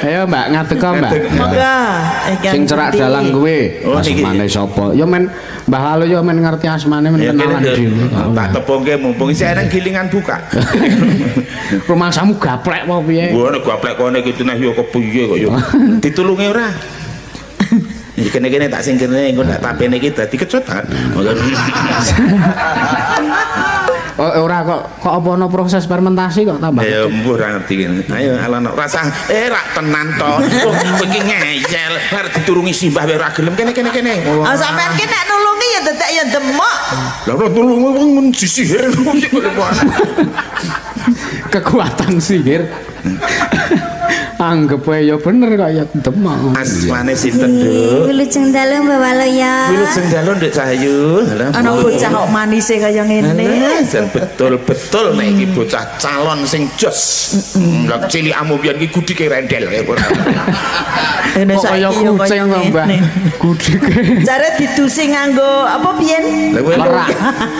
Ayo Mbak ngadeka Mbak. Monggo. Sing cerak dalang kuwi. Asmane sapa? Ya men Mbah Lalu ya men ngerti asmane men kenalan dhewe. Tak tepungke mumpung isih eneng gilingan buka. Rumangsamu gaplek apa piye? Wah nek gaplek kene iki cenah yo kepiye kok yo. Ditulungi ora? Iki kene-kene tak singkirne engko tak tapene iki dadi kecotan. Oh, ora kok apa ana proses fermentasi kok tambah. Ya mbuh ora ngerti kene. Ayo alon rasa rak tenan to. Kowe iki ngeyel, arep diturungi simbah wae ora gelem kene. Ah sampean ki nek nulungi ya dadak ya demok. Lah ora nulungi wong men sisihir. Kekuatan sihir. Anggep wae ya bener kok ya demok. Asmane sinten, Duk? Wilujeng dalu Mbak Walu ya. Wilujeng dalu Nduk Cahyu. Ana bocah kok manise kaya ngene. Betul-betul nek iki bocah calon sing jos. Lah cilik amu biyen iki gudike rendel kaya ora. Kene saiki kaya kucing kok Mbak. Gudike. Jare didusi nganggo apa biyen? Lerak.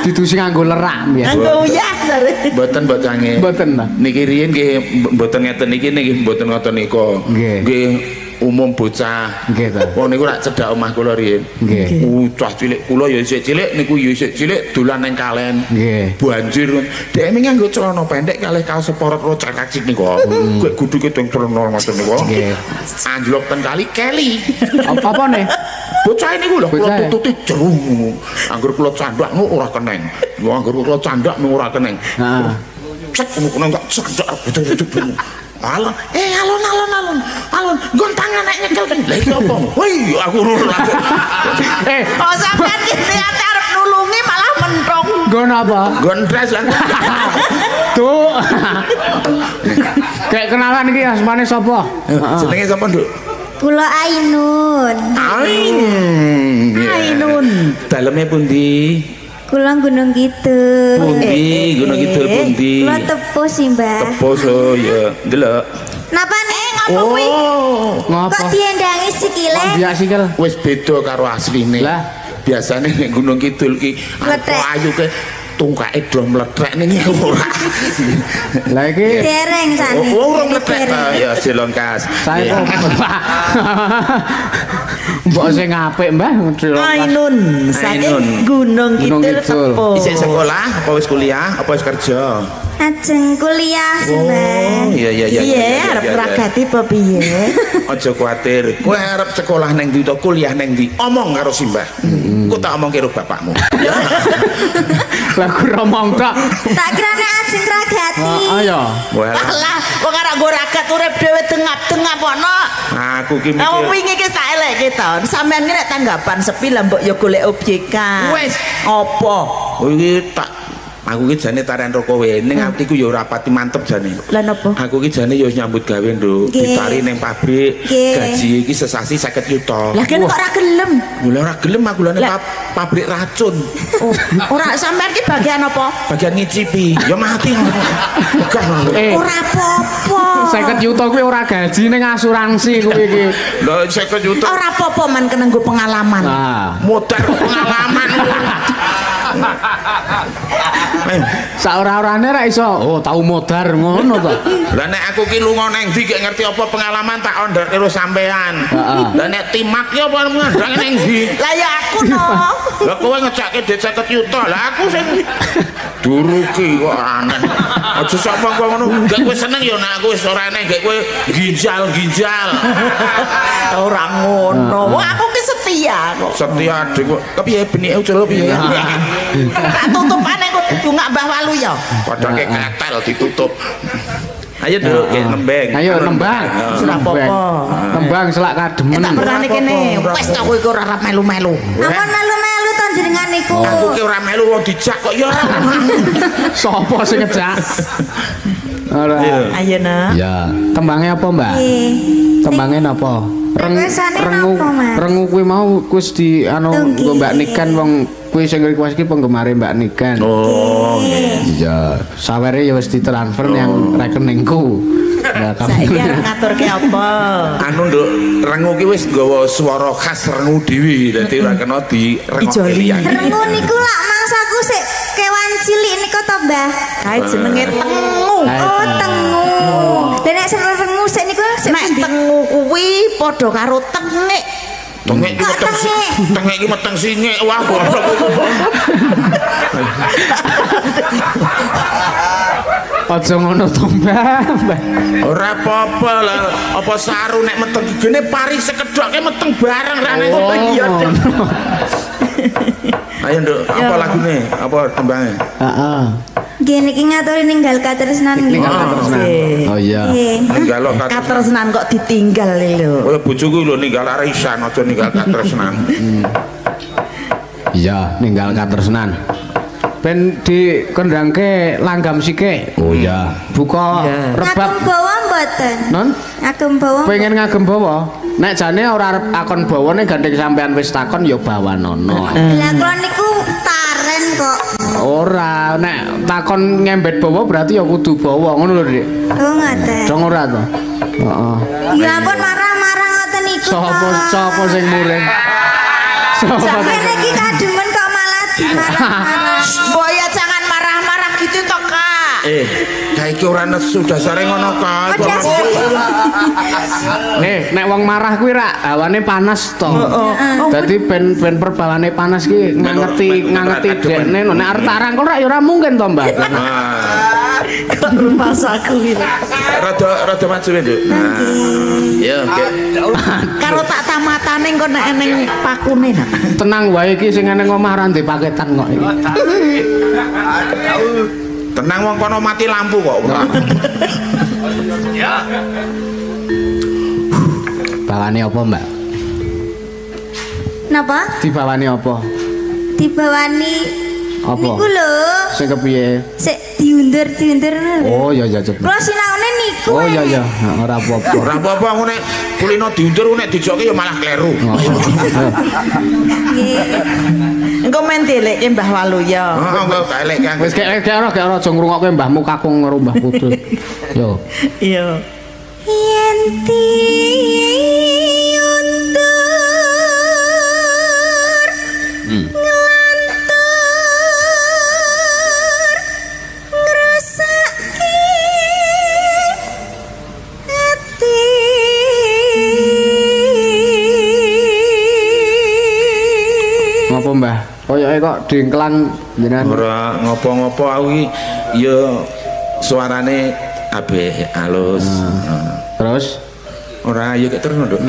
Didusi nganggo lerak biyen. Nganggo uyah jare. Mboten bocange. Mboten. Niki riyen nggih mboten ngeten iki nggih mboten ngoten nika. Nggih umum bocah. Nggih ta. Wong niku rak cedhak omah kula riyen. Nggih. Cah cilik kula ya isih cilik niku ya isih cilik dolan nang kalen. Nggih. Banjir. Dhek nganggo celana pendek kalih kaos sporot cacik niku. Kuwi guduke teng celana ngoten niku. Nggih. Anjlok ten kali keli. Apa nih? Bocah niku lho kula tututi jerung. Anggur kula candak nu ora keneng. Yo anggur kula candak nu ora keneng. Heeh. Cek ngono tak candak betul-betul. Alon, alon, nggon tangan nek nyekel kan. Lah iki apa? Woi, aku urun aku. Kok sampean ki niate arep nulungi malah menthong. Nggon apa? Nggon dres lah. Tuh. Kayak kenalan iki asmane sapa? Jenenge sapa, Nduk? Kula Ainun. Ainun. Daleme pundi? Kula Gunung Kidul. Pundi? Gunung Kidul pundi? Kula Tepus sih, Mbak. Tepus ya, ndelok. Napa nih Apa kuwi? Ngapa? Kok diendangi sikile? Biak sikil. Wis beda karo asline. Lah, biasane nek Gunung Kidul ki ayu ke tungkake do mlethek ning ora. Lah iki Dereng sane. Oh, ora mlethek. Ya silongkas. saya kok. Mbok sing apik, Mbah. Ainun saking Gunung Gunung Kidul Kidul. Tepus. Isih sekolah apa wis kuliah apa wis kerja? Ajeng kuliah sih, Mbak. Iya. Iya, arep ragati apa piye? Aja kuwatir. Kowe arep sekolah nang ndi utawa kuliah nang ndi? Omong karo Simbah. Kok tak omong karo bapakmu. Lah ku romong tok. Tak kira nek ajeng ragati. Ayo. Alah, kok ora nggo ragat urip dhewe tengap-tengap ono. Aku ki Lah mikir. wingi ki tak elekke to. Sampeyan ki nek tanggapan sepi lah mbok ya golek objekan. Wes. Apa? Oh iki tak aku ki jane tarian roko wae ning atiku ya ora pati mantep jane. Lah napa? Aku ki jane ya nyambut gawe Nduk. Nggih. Ditari ning pabrik. Nggih. Gaji iki sesasi 50 juta. Lah kene kok ora gelem? Lah ora gelem aku lho Lah. pabrik racun. Oh, ora sampeyan ki bagian apa? Bagian ngicipi. Ya mati. Bukan. Ora apa-apa. 50 juta kuwi ora gaji ning asuransi kuwi iki. Lah 50 juta. Ora apa-apa man kena nggo pengalaman. Nah, Modar pengalaman. saora-orane ra iso. Oh, tau modar ngono to. Lah nek aku ki lunga nang ndi gak ngerti apa pengalaman tak ondrak karo sampean. Heeh. Lah nek timak ki apa ngondrak nang ndi? Lah ya aku no. Lah kowe ngejake dhuwit 50 juta. Lah aku sing duruki kok aneh. Aja sapa kok ngono. Gak kowe seneng ya nek aku wis ora eneng gak kowe ginjal-ginjal. Ora ngono. Wah, aku ki setia kok. Setia adik kok. Kepiye benike ucul piye? Tak tutupane kok bunga Mbah Walu ya. Padahal ketel ditutup. Ayo dulu kayak nembeng. Ayo nembang. Ora apa-apa. Nembang selak kademen. Tak berani kene. Wes tak kowe ora arep melu-melu. Ampun melu-melu to jenengan niku. Aku ki ora melu wong dijak kok ya. Sopo sing ngejak? Ora. Ayo nak. Ya, tembangnya apa, Mbak? Nggih. Tembangnya napa? Requesane napa, Mas? Rengu kuwi mau wis di anu Nggih. Mbak Niken wong kuwi sing request iki penggemare Mbak Niken. Oh, Iya, sawere ya wis ditransfer yang rekeningku. Nah, Saiki arep ngaturke apa? anu Nduk, rengu ki wis nggawa swara khas rengu dhewe. Dadi ora kena Ijoli. direngok. Rengu niku lak mangsaku sik kewan cilik niku to, Mbah. Kae jenenge tengu. Oh, tengu. Dan nek sing rengu sik niku sik Nek pundi? tengu padha karo tengik. Tengek iki meteng tengek iki meteng singik. Wah, goblok. Aja ngono to, Mbah. Ora apa-apa lah. Apa saru nek meteng gene pari sekedhoke meteng bareng rane. Oh iya. Ayo, Nduk, apa lagune? Apa tembange? Heeh. Gini ki ngaturi ninggal katresnan nggih. Oh iya. Ninggalo Katresnan kok ditinggal lho. Kaya bojoku lho ninggal arisan aja ninggal katresnan. Iya, ninggal katresnan. Ben dikendangke langgam sike. Oh iya. Buka rebab. Ngagem bawa mboten? Non? Ngagem bawa. Pengen ngagem bawa. Nek jane ora arep takon bawane gandeng sampean wis takon ya bawanono. Lah kula niku taren kok. Ora, nek takon ngembet bawa berarti ya kudu bawa ngono lho, Dik. Oh ngoten. Dong ora to? Heeh. Ya ampun marah-marah ngoten niku. Sopo sing muring? Sampeyan iki kademen kok malah dimarah-marah. Mbok ya jangan marah-marah gitu toh, Kak. Kayak iki ora nesu dasare ngono Kak. Nek wong marah kuwi ra hawane panas to. Dadi ben perbawane panas ki ngangeti dekne nek arep tarangkul ra ya ora mungkin to, Mbak. Kok rumah saku gitu. Rada maju Nduk. Ya, oke. Karo tak tamatane kok nek eneng pakune nak. Tenang wae iki sing eneng omah ra ndek paketan kok iki. Tenang wong kono mati lampu kok. Bawane apa, Mbak? Napa? Dibawani apa? Dibawani Apa? niku lho. Sing kepiye? Sik diundur. Oh iya iya cepet. Kula sinaune niku. Oh iya iya, ora apa-apa. Ora apa-apa ngono nek kulino diundur nek dijokke ya malah kleru. Nggih. Engko men delekke Mbah Waluya. Heeh, enggak elek kan. Wis gek ora aja ngrungokke mbahmu kakung karo Mbah Putri. Yo. Iya. Yen diundur. Ngelantur. Ngrasake ati. Ngopo, Mbah? Koyoke kok dingklang jenengan. Ora ngopo-ngopo aku iki ya suarane kabeh halus. Terus Ora ya kek terus Nduk.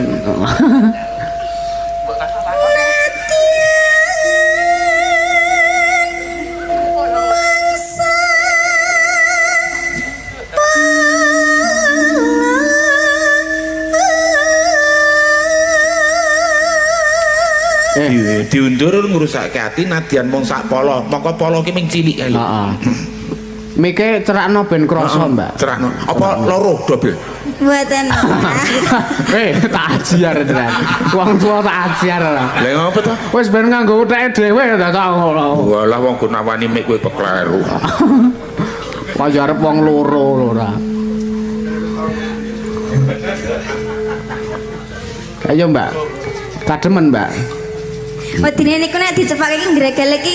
Diundur ngrusakke ati nadyan mung sak polo. Mongko polo ki ming cilik kae lho. heeh. Mike cerakno ben krasa, Mbak. Cerakno. Apa loro double? Mboten. Tak ajar tenan. Wong tuwa tak ajar lah. Lah ngopo to? Wis ben nganggo utheke dhewe ta tak ngono. Walah wong gunawani mik kowe kekleru. Kaya arep wong loro lho ora. Ayo, Mbak. Kademen, Mbak. Wedine niku nek dicepake iki ngregel iki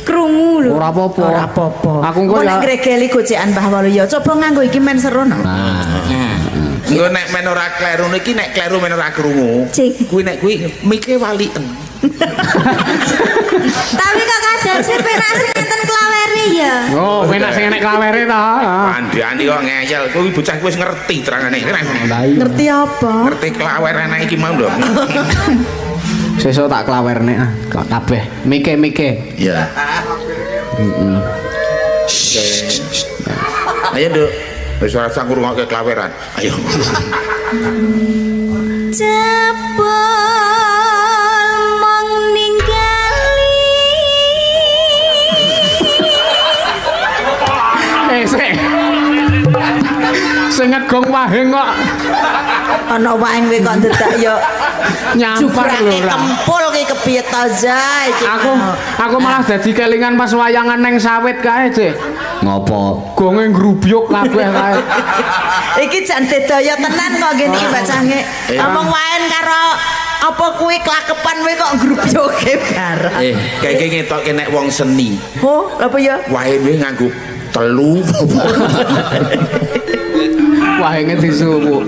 krungu lho. Ora apa-apa. Ora apa-apa. Aku engko Engko ya nek gregeli gocekan Mbah Waluya, coba nganggo iki men serono. Engko nek men ora kleru niki nek kleru men ora krungu. Cik. Kuwi nek kuwi mike waliten. Tapi kok kadang sih penak sing enten klawere ya. Oh, enak sing enek klawere ta. Andani kok ngeyel. Kuwi bocah wis ngerti terangane. Ngerti apa? Ngerti klawer enak iki mau lho. Sesuk tak klawerne kabeh. Mike. Iya. Ayo, Nduk. Wis ora sang ngrungokke klaweran. Ayo. Jebol mong ninggali. Sing ngegong wahing kok Ana wae kowe kok dedak ya nyampar lho jubrake ora. kempul ki kepiye to Zai iki. Aku malah dadi kelingan pas wayangan neng sawit kae, Cek. Ngopo? Gonge ngrubyuk kabeh kae. Iki jan dedaya tenan kok ngene iki Mbak Cange. Ngomong wae karo apa kuwi klakepan kowe kok ngrubyuke barang. Kayak ngetokke nek wong seni. Oh, apa ya? Wae dhewe nganggo telu. Wahinge disuwuk.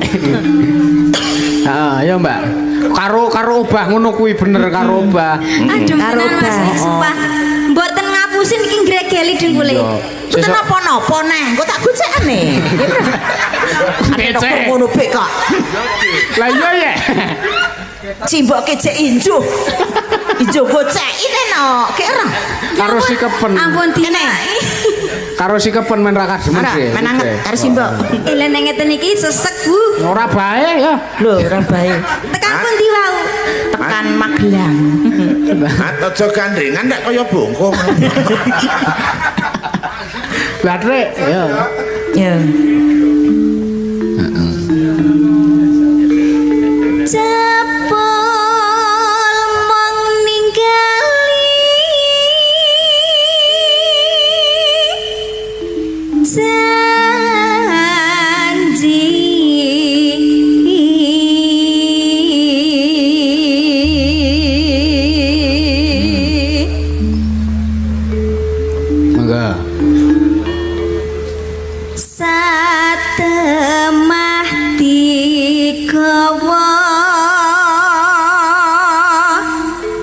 Heeh, ya Mbak. Karo obah ngono kuwi bener karo obah. Aduh, Karo tenan Mas, Mbak. sumpah. Mboten ngapusin iki gregeli dengkule. Mboten napa-napa neh, kok tak gocekane. Becek. Ngono pek kok. Lah iya ya. Cimboke cek injo. Injo goceki no, kira. Karo sikepen. Ampun Dina. Karo sikepen men ra kademen Ora, sih. menanget karo simbok. Ile nang ngeten iki sesek Bu. Ora bae ya. Lho, ora bae. Tekan pundi wau? Tekan Magelang. Aja gandrengan ndak kaya bongkong. Lah Rek, ya. Ya. Cepol mong ninggali janji Mangga. satemah digawa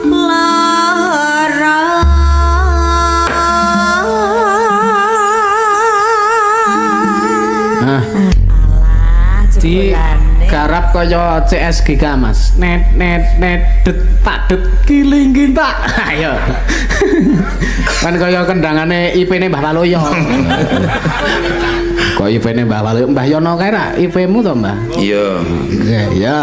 lara Nah, di garap kaya CSGK Mas. Net det tak det kiling tak. Ayo. Kan kaya kendangane IP-ne Mbah Waloyo. Kok IP-ne Mbah Waloyo, Mbah Yono kae ra IP-mu to, Mbah? Iya. Oke, ya.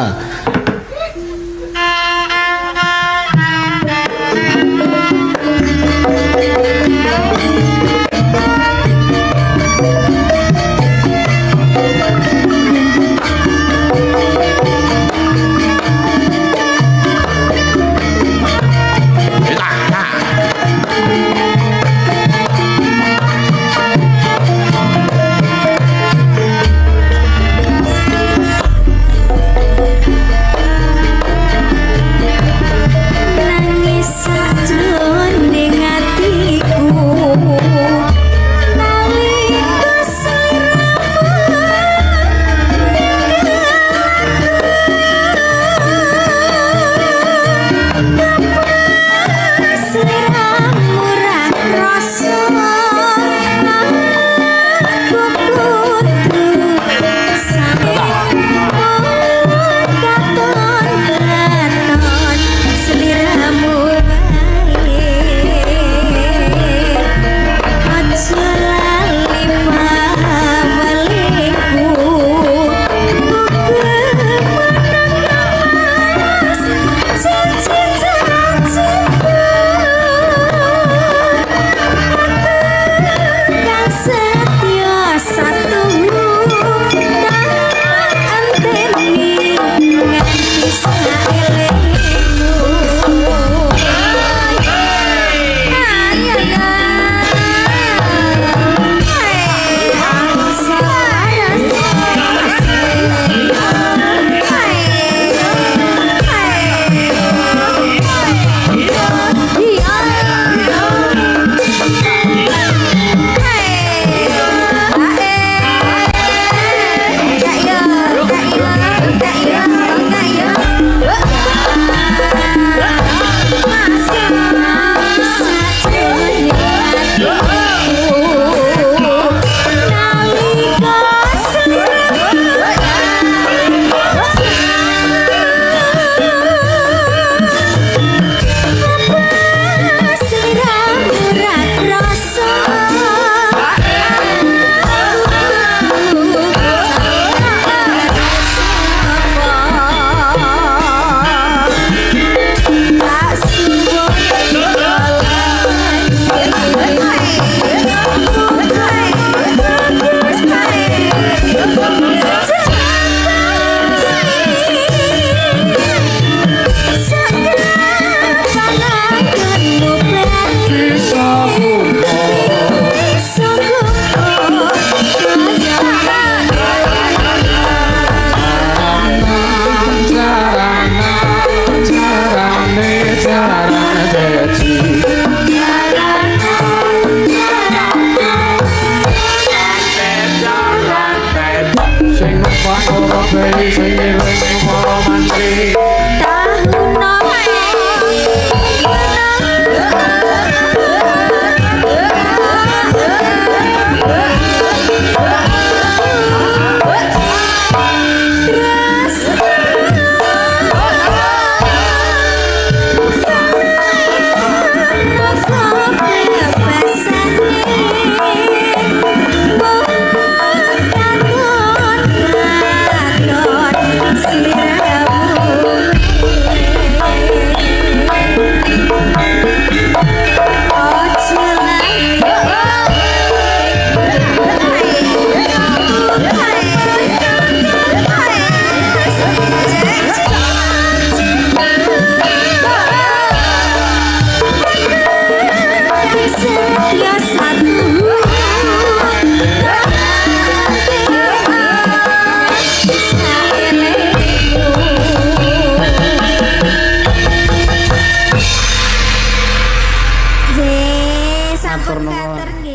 matur nuwun. Kater nggih.